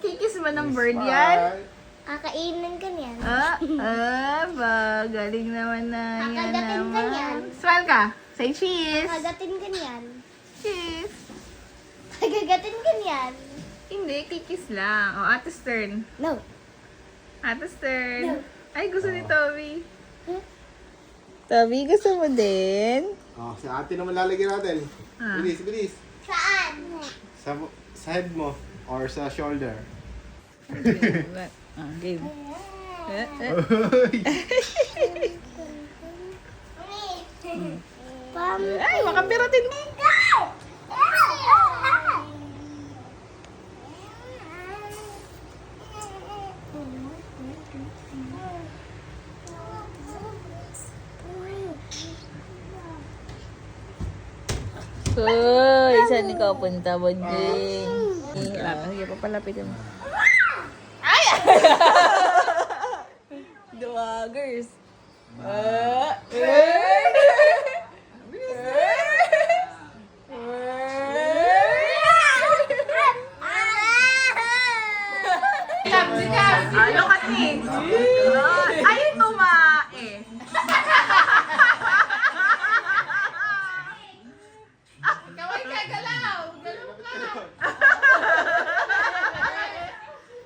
Kikis ba ng bird yan? Kakainin ka niyan. Ba, galing naman na yan Kakagatin ka naman. niyan. Smile ka. Say cheese. Kakagatin ka niyan. Cheese. Kakagatin ka niyan. Hindi, kikis lang. O, Ate's turn. No. Ate's turn. No. Ay, gusto ni Toby. Huh? Toby, gusto mo din? Si ate naman lalagyan natin. Ah. Bilis, bilis. Saan? Sa head mo or sa shoulder. Game. Ay, makapiratin mo. Uy, saan ikaw punta, Bonjing? Sige, papalapitin mo. Ay! Duwagers. Look at me. Ay, tumae. Kaway ka, galaw. Galaw ka.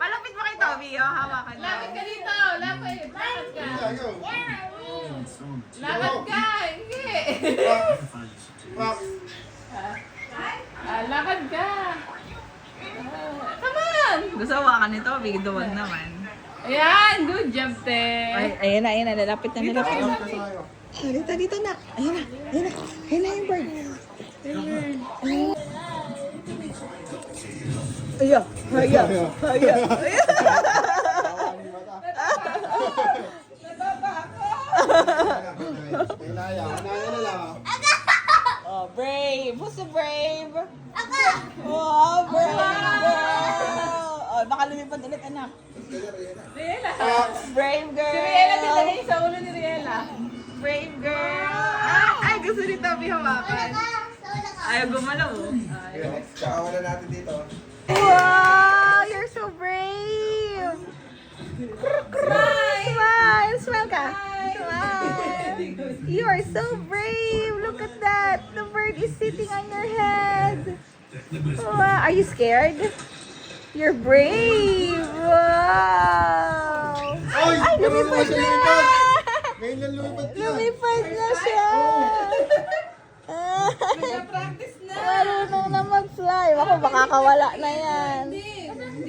Palapit mo kay Toby, oh. Hawakan mo. Lapit ka dito! Lapit! Lakad ka! Go. Lakad ka! Hindi! Rock. Lakad ka! Come on! Gusto hawakan ni Toby, duwag naman. Ayan! Good job, te! Ay, ayan na. Lalapit na, lalapit na. Tayo. Dito na. Ayan na. Ayan na yung bird. Haya. Hinaya na lang. Oh, brave. Who's the brave? Oh, brave girl. Oh, baka lumipad ulit, anak. Riela! Brave girl. Si Riela nilagay sa ulo ni Riela. Brave girl. Ay, gusto ni Toby hawakan. Ayaw gumalaw. Tsaka wala natin dito. Wow, you're so brave. Smile ka. Smile. You are so brave. Look at that. The bird is sitting on your head. Wow. Are you scared? You're brave. Wow. Ay, lumipad na. Ngayon lang lumipad ka. Lumipad na siya. Practice na! Marunong na mag-fly. Ako, makakawala na yan. Hindi!